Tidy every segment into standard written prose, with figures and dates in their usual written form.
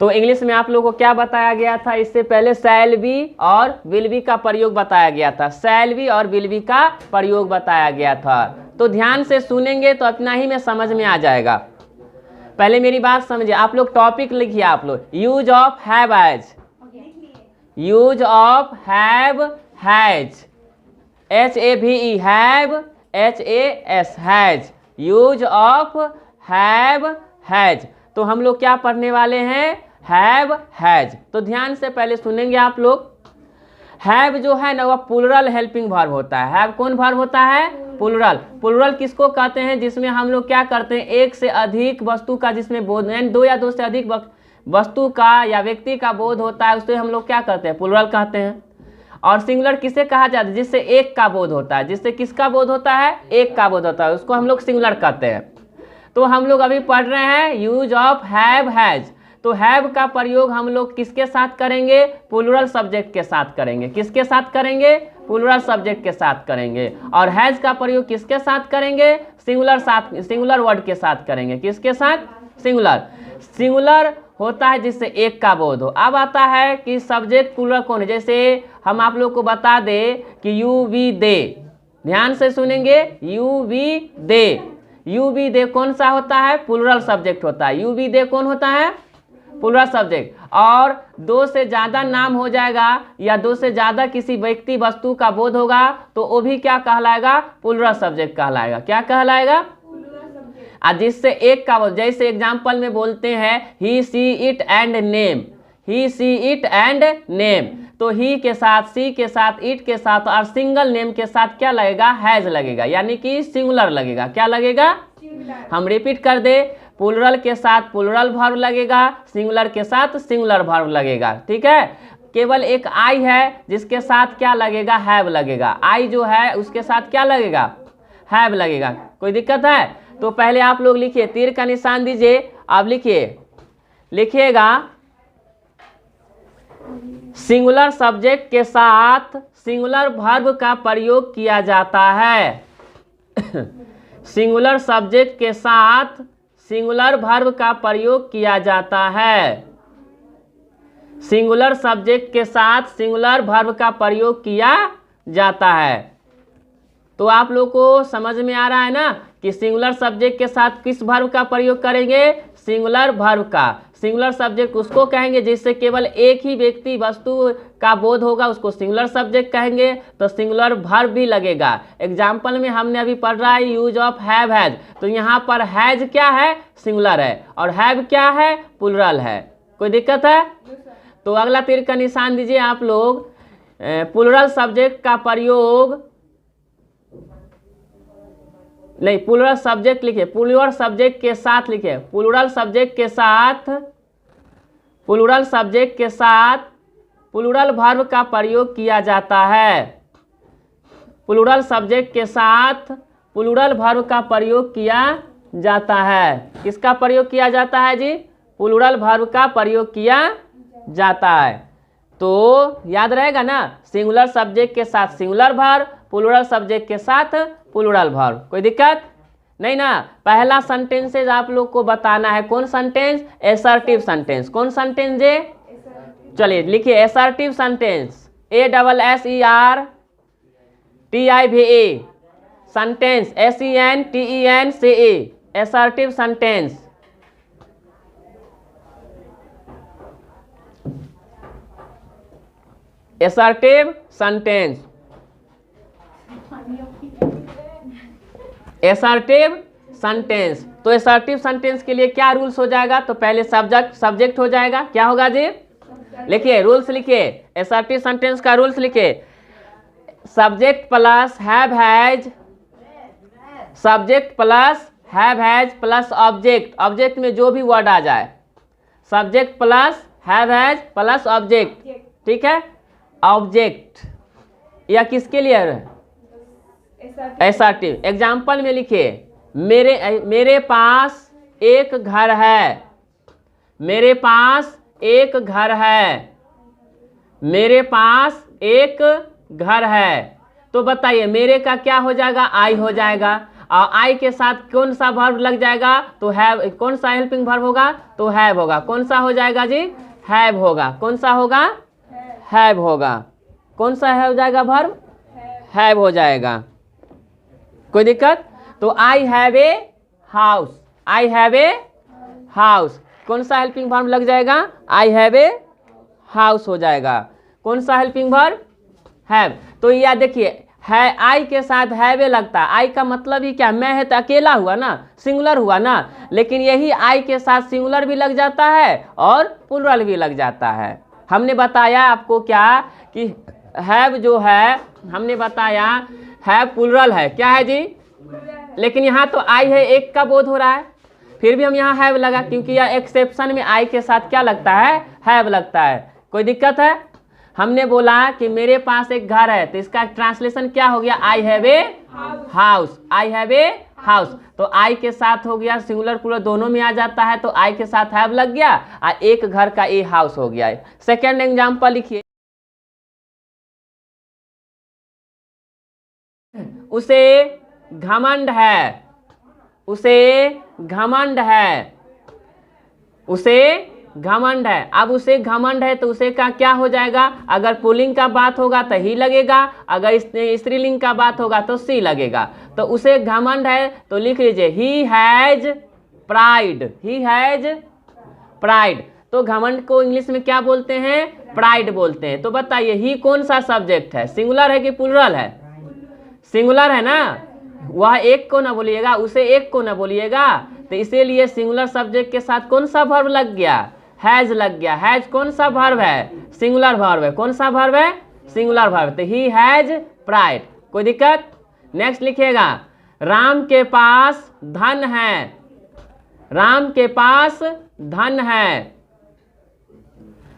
तो इंग्लिश में आप लोगों को क्या बताया गया था? इससे पहले शैल बी और विल बी का प्रयोग बताया गया था। शैल बी और विल बी का प्रयोग बताया गया था। तो ध्यान से सुनेंगे तो अपना ही में समझ में आ जाएगा। पहले मेरी बात समझिए। आप लोग टॉपिक लिखिए। आप लोग use of have as, use of have has, HAVE have, HAS has, use of have has. तो हम लोग क्या पढ़ने वाले हैं? Have has. तो ध्यान से पहले सुनेंगे आप लोग। हैव जो है ना वह प्लुरल हेल्पिंग वर्ब होता है। हैव कौन वर्ब होता है? प्लुरल। प्लुरल किसको कहते हैं? जिसमें हम लोग क्या करते हैं? एक से अधिक वस्तु का जिसमें बोध, यानी दो या दो से अधिक वस्तु का या व्यक्ति का बोध होता है, उसे हम लोग क्या कहते हैं? प्लुरल कहते हैं। और सिंगुलर किसे कहा जाता है? जिससे एक का बोध होता है। जिससे किसका बोध होता है? एक का बोध होता है, उसको हम लोग सिंगुलर कहते हैं। तो हम लोग अभी पढ़ रहे हैं यूज ऑफ हैव हैज। तो हैव का प्रयोग हम लोग किसके साथ करेंगे? प्लुरल सब्जेक्ट के साथ करेंगे। किसके साथ करेंगे? प्लुरल सब्जेक्ट के साथ करेंगे। और हैज का प्रयोग किसके साथ करेंगे? सिंगुलर वर्ड के साथ करेंगे। किसके साथ? सिंगुलर। सिंगुलर होता है जिससे एक का बोध हो। अब आता है कि सब्जेक्ट प्लुरल कौन है। जैसे हम आप लोग को बता दे कि यू वी दे। ध्यान से सुनेंगे। यू वी दे, यू वी दे कौन सा होता है? प्लुरल सब्जेक्ट होता है। यू वी दे कौन होता है? Plural subject. और दो से ज़्यादा नाम हो जाएगा या दो से ज़्यादा किसी व्यक्ति वस्तु का बोध होगा तो वो भी क्या कहलाएगा? प्लुरल सब्जेक्ट कहलाएगा। क्या कहलाएगा? जिससे एक का बोध, जैसे एग्जाम्पल में बोलते हैं he see it and name, he see it and name. तो ही के साथ, सी के साथ, इट के साथ और सिंगल नेम के साथ क्या लगेगा? हैज लगेगा, यानी कि सिंगुलर लगेगा। क्या लगेगा? हम रिपीट कर दे। प्लुरल के साथ प्लुरल वर्ब लगेगा, सिंगुलर के साथ सिंगुलर वर्ब लगेगा। ठीक है। केवल एक आई है जिसके साथ क्या लगेगा? हैव लगेगा। आई जो है उसके साथ क्या लगेगा? हैव लगेगा। कोई दिक्कत है? तो पहले आप लोग लिखिए, तीर का निशान दीजिए। आप लिखिए, लिखिएगा सिंगुलर सब्जेक्ट के साथ सिंगुलर वर्ब का प्रयोग किया जाता है। सिंगुलर सब्जेक्ट के साथ सिंगुलर वर्ब का प्रयोग किया जाता है। सिंगुलर सब्जेक्ट के साथ सिंगुलर वर्ब का प्रयोग किया जाता है। तो आप लोग को समझ में आ रहा है ना कि सिंगुलर सब्जेक्ट के साथ किस वर्ब का प्रयोग करेंगे? सिंगुलर वर्ब का। सिंगुलर सब्जेक्ट उसको कहेंगे जिससे केवल एक ही व्यक्ति वस्तु का बोध होगा, उसको सिंगुलर सब्जेक्ट कहेंगे। तो सिंगुलर वर्ब भी लगेगा। एग्जाम्पल में हमने अभी पढ़ रहा है यूज ऑफ हैव हैज। तो यहाँ पर हैज क्या है? सिंगुलर है। और हैव क्या है? प्लुरल है। कोई दिक्कत है? तो अगला तीर का निशान दीजिए आप लोग। प्लुरल सब्जेक्ट का प्रयोग, नहीं, प्लुरल सब्जेक्ट लिखिए। प्लुरल सब्जेक्ट के साथ लिखिए। प्लुरल सब्जेक्ट के साथ, प्लुरल सब्जेक्ट के साथ प्लुरल वर्ब का प्रयोग किया जाता है। प्लुरल सब्जेक्ट के साथ प्लुरल वर्ब का प्रयोग किया जाता है। किसका प्रयोग किया जाता है जी? प्लुरल वर्ब का प्रयोग किया जाता है। तो याद रहेगा ना, सिंगुलर सब्जेक्ट के साथ सिंगुलर वर्ब, प्लुरल सब्जेक्ट के साथ प्लुरल वर्ब। कोई दिक्कत नहीं ना? पहला सेंटेंसेज आप लोग को बताना है। कौन सेंटेंस? Assertive sentence. कौन सेंटेंस जे? चलिए लिखिए, assertive sentence. ASSERTIVE sentence, SENTENCE, assertive sentence. Assertive sentence, assertive sentence. तो एसर्टिव सेंटेंस के लिए क्या रूल्स हो जाएगा? तो पहले सब्जेक्ट हो जाएगा। क्या होगा जी? लिखिए, रूल्स लिखिए। एसर्टिव सेंटेंस का रूल्स लिखिए। Subject plus have has, subject plus have has plus object. Object में जो भी वर्ड आ जाए, subject plus have has plus object. ठीक है। ऑब्जेक्ट या किसके लिए? एसर्टिव। एग्जाम्पल में लिखिए, मेरे पास एक घर है। मेरे पास एक घर है। मेरे पास एक घर है। तो बताइए मेरे का क्या हो जाएगा? आई हो जाएगा। और आई के साथ कौन सा वर्ब लग जाएगा तो हैव, कौन सा हेल्पिंग वर्ब होगा तो हैव होगा। कौन सा हो जाएगा जी, हैव होगा। कौन सा होगा, हैव होगा। कौन सा हो जाएगा वर्ब, हैव हो जाएगा। कोई दिक्कत? तो I have a house, I have a house, कौन सा हेल्पिंग वर्ब लग जाएगा, आई हैव ए हाउस हो जाएगा। कौन सा हेल्पिंग वर्ब, हैव। तो यह देखिए है, आई के साथ हैव ए लगता है। आई का मतलब ही क्या, मैं है तो अकेला हुआ ना, सिंगुलर हुआ ना। लेकिन यही आई के साथ सिंगुलर भी लग जाता है और प्लूरल भी लग जाता है। हमने बताया आपको क्या कि हैव जो है, हमने बताया हैव प्लूरल है, क्या है जी, लेकिन यहाँ तो आई है, एक का बोध हो रहा है, फिर भी हम यहाँ हैव लगा क्योंकि यह एक्सेप्शन में आई के साथ क्या लगता है, हैव लगता है। कोई दिक्कत है? हमने बोला कि मेरे पास एक घर है, तो इसका ट्रांसलेशन क्या हो गया, I have a house, I have a house. तो आई के साथ हो गया, सिंगुलर प्लूरल दोनों में आ जाता है, तो आई के साथ हैव लग गया और एक घर का ए हाउस हो गया। सेकेंड एग्जाम्पल लिखिए, उसे घमंड है, उसे घमंड है, उसे घमंड है। अब उसे घमंड है तो उसे का क्या हो जाएगा, अगर पुल्लिंग का बात होगा तो ही लगेगा, अगर स्त्रीलिंग का बात होगा तो सी लगेगा। तो उसे घमंड है तो लिख लीजिए he has pride, he has pride. तो घमंड को इंग्लिश में क्या बोलते हैं, प्राइड बोलते हैं। तो बताइए ही कौन सा सब्जेक्ट है, सिंगुलर है कि प्लूरल है, सिंगुलर है ना, वह एक को ना बोलिएगा, उसे एक को ना बोलिएगा। तो इसीलिए सिंगुलर सब्जेक्ट के साथ कौन सा वर्ब लग गया, हैज लग गया। हैज कौन सा वर्ब है, सिंगुलर वर्ब है। कौन सा वर्ब है, सिंगुलर वर्ब। तो ही हैज प्राइड। कोई दिक्कत? नेक्स्ट लिखिएगा, राम के पास धन है, राम के पास धन है,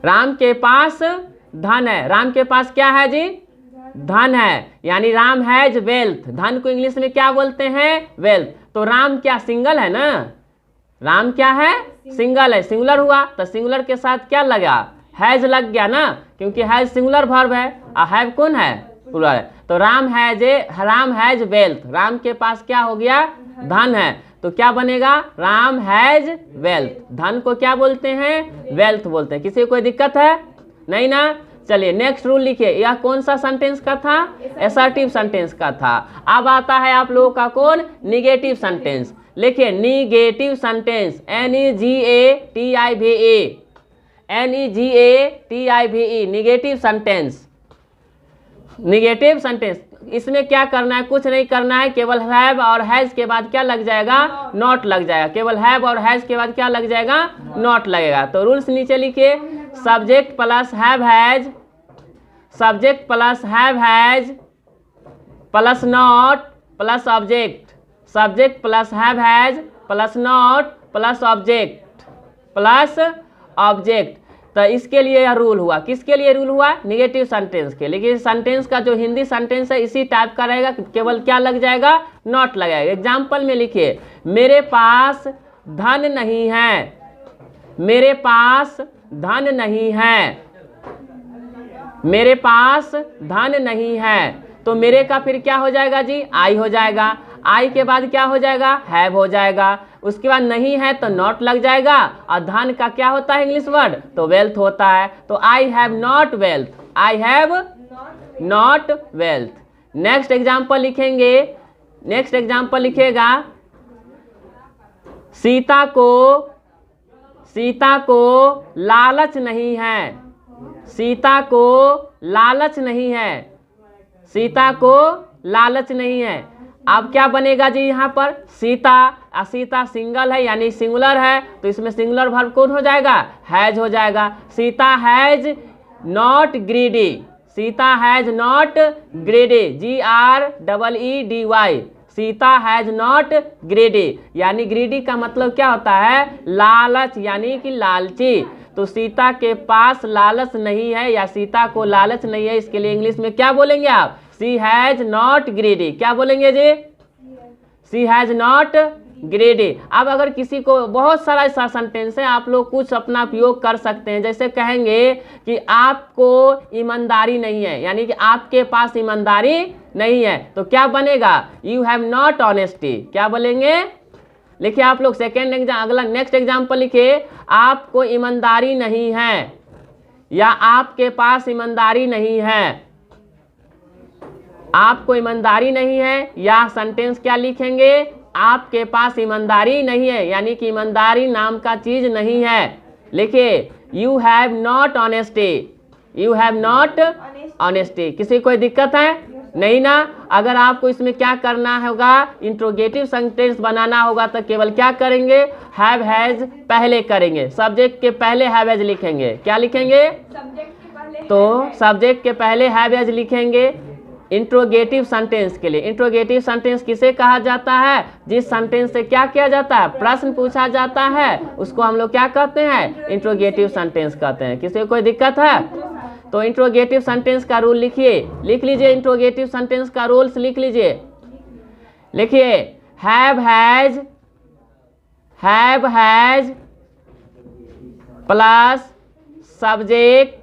राम के पास धन है। राम के पास क्या है जी, धन है, यानी राम हैज वेल्थ। धन को इंग्लिश में क्या बोलते हैं, वेल्थ। तो राम क्या सिंगल है ना, राम क्या है, सिंगल है, सिंगुलर हुआ तो सिंगुलर के साथ क्या लगा, हैज लग गया ना, क्योंकि हैज सिंगुलर वर्ब है और हैव कौन है, प्लूरल है। तो राम हैज वेल्थ, राम के पास क्या हो गया, धन है। तो क्या बनेगा, राम हैज वेल्थ। धन को क्या बोलते हैं, वेल्थ बोलते हैं। किसी को कोई दिक्कत है नहीं ना? चलिए नेक्स्ट रूल लिखिए। यह कौन सा सेंटेंस का था, एसर्टिव सेंटेंस का था। अब आता है आप लोगों का कौन, निगेटिव सेंटेंस। लिखिए negative sentence, NEGATIVE, NEGATIVE, negative sentence. Negative sentence इसमें क्या करना है, कुछ नहीं करना है, केवल हैव और हैज के बाद क्या लग जाएगा, नॉट लग जाएगा। केवल हैव और हैज के बाद क्या लग जाएगा, नॉट लगेगा। तो रूल्स नीचे लिखिए, subject plus have has, subject plus have has plus not plus object, subject plus have has plus not plus object plus object. तो इसके लिए यह रूल हुआ, किसके लिए रूल हुआ, निगेटिव सेंटेंस के। लेकिन सेंटेंस का जो हिंदी सेंटेंस है इसी टाइप का रहेगा, केवल क्या लग जाएगा, नॉट लगेगा। एग्जाम्पल में लिखिए, मेरे पास धन नहीं है, मेरे पास धन नहीं है, मेरे पास धन नहीं है। तो मेरे का फिर क्या हो जाएगा जी, आई हो जाएगा। आई के बाद क्या हो जाएगा, हैव हो जाएगा। उसके बाद नहीं है तो नॉट लग जाएगा। और धन का क्या होता है इंग्लिश वर्ड, तो वेल्थ होता है। तो I have not wealth, I have not wealth. Next example लिखेंगे, नेक्स्ट एग्जाम्पल लिखेगा, सीता को लालच नहीं है, सीता को लालच नहीं है, सीता को लालच नहीं है। अब क्या बनेगा जी यहाँ पर, सीता, सीता सिंगल है यानी सिंगुलर है, तो इसमें सिंगुलर वर्ब कौन हो जाएगा, हैज हो जाएगा। Sita has not greedy, Sita has not greedy, GREEDY, Sita has not greedy, यानी ग्रीडी का मतलब क्या होता है, लालच यानी कि लालची। तो सीता के पास लालच नहीं है या सीता को लालच नहीं है, इसके लिए इंग्लिश में क्या बोलेंगे आप, सी हैज नॉट ग्रीडी। क्या बोलेंगे जी, सी हैज नॉट ग्रेड ए। अब अगर किसी को बहुत सारा ऐसा सेंटेंस है, आप लोग कुछ अपना उपयोग कर सकते हैं। जैसे कहेंगे कि आपको ईमानदारी नहीं है, यानी कि आपके पास ईमानदारी नहीं है, तो क्या बनेगा? You have not honesty. क्या बोलेंगे? लिखिए आप लोग सेकेंड एग्जाम, अगला नेक्स्ट एग्जाम्पल लिखिए। आपको ईमानदारी नहीं है या आपके पास ईमानदारी नहीं है। आपको ईमानदारी नहीं है या सेंटेंस क्या लिखेंगे? आपके पास ईमानदारी नहीं है, यानी कि ईमानदारी नाम का चीज नहीं है। लिखिए you have not honesty. You have not honesty. किसी कोई दिक्कत है? नहीं ना। अगर आपको इसमें क्या करना होगा, इंट्रोगेटिव सेंटेंस बनाना होगा, तो केवल क्या करेंगे? हैव हैज पहले करेंगे, सब्जेक्ट के पहले हैव हैज लिखेंगे। क्या लिखेंगे? तो सब्जेक्ट के पहले हैव हैज लिखेंगे इंट्रोगेटिव सेंटेंस के लिए। इंट्रोगेटिव सेंटेंस किसे कहा जाता है? जिस सेंटेंस से क्या किया जाता है? प्रश्न पूछा जाता है, उसको हम लोग क्या कहते हैं? इंट्रोगेटिव सेंटेंस कहते हैं। किसी को कोई दिक्कत है? तो इंट्रोगेटिव सेंटेंस का रूल लिखिए, लिख लीजिए। इंट्रोगेटिव सेंटेंस का रूल्स लिख लीजिए। लिखिए हैव हैज प्लस सब्जेक्ट।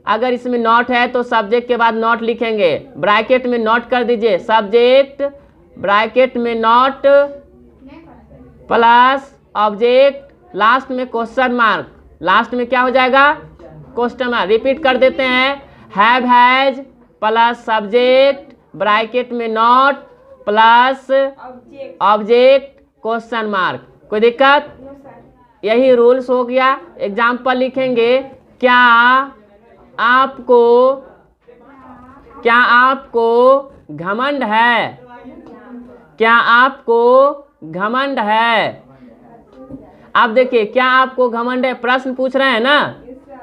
अगर इसमें नॉट है तो सब्जेक्ट के बाद नॉट लिखेंगे, ब्रैकेट में नॉट कर दीजिए। सब्जेक्ट ब्रैकेट में नॉट प्लस ऑब्जेक्ट, लास्ट में क्वेश्चन मार्क। लास्ट में क्या हो जाएगा? Question mark. रिपीट कर देते हैं। Have has plus subject bracket में not plus object question mark. कोई दिक्कत? यही रूल्स हो गया। एग्जाम्पल लिखेंगे। क्या आपको घमंड है? क्या आपको घमंड है? आप देखिए, क्या आपको घमंड है? प्रश्न पूछ रहे हैं ना,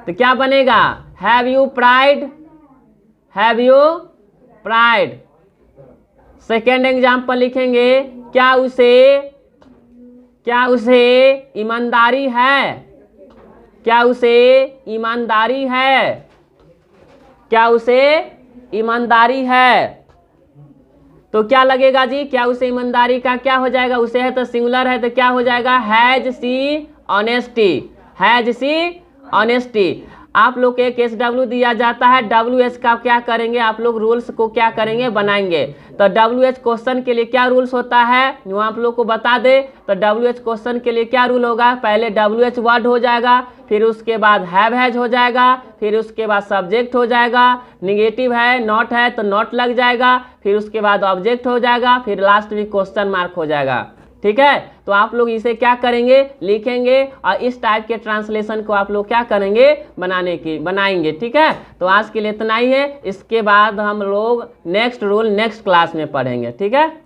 तो क्या बनेगा? Have you pride? Have you pride. Second example लिखेंगे। क्या उसे ईमानदारी है? क्या उसे ईमानदारी है? क्या उसे ईमानदारी है? तो क्या लगेगा जी? क्या उसे ईमानदारी का क्या हो जाएगा? उसे है तो सिंगुलर है, तो क्या हो जाएगा? Has she honesty. Has she honesty. आप लोग को एक SW दिया जाता है, WH का क्या करेंगे आप लोग? रूल्स को क्या करेंगे? बनाएंगे। तो WH क्वेश्चन के लिए क्या रूल्स होता है वो आप लोग को बता दे। तो WH क्वेश्चन के लिए क्या रूल होगा? पहले WH वर्ड हो जाएगा, फिर उसके बाद हैव हैज हो जाएगा, फिर उसके बाद सब्जेक्ट हो जाएगा, निगेटिव है नॉट है तो नॉट लग जाएगा, फिर उसके बाद ऑब्जेक्ट हो जाएगा, फिर लास्ट में क्वेश्चन मार्क हो जाएगा। ठीक है, तो आप लोग इसे क्या करेंगे? लिखेंगे, और इस टाइप के ट्रांसलेशन को आप लोग क्या करेंगे? बनाएंगे। ठीक है, तो आज के लिए इतना ही है। इसके बाद हम लोग नेक्स्ट रूल नेक्स्ट क्लास में पढ़ेंगे। ठीक है।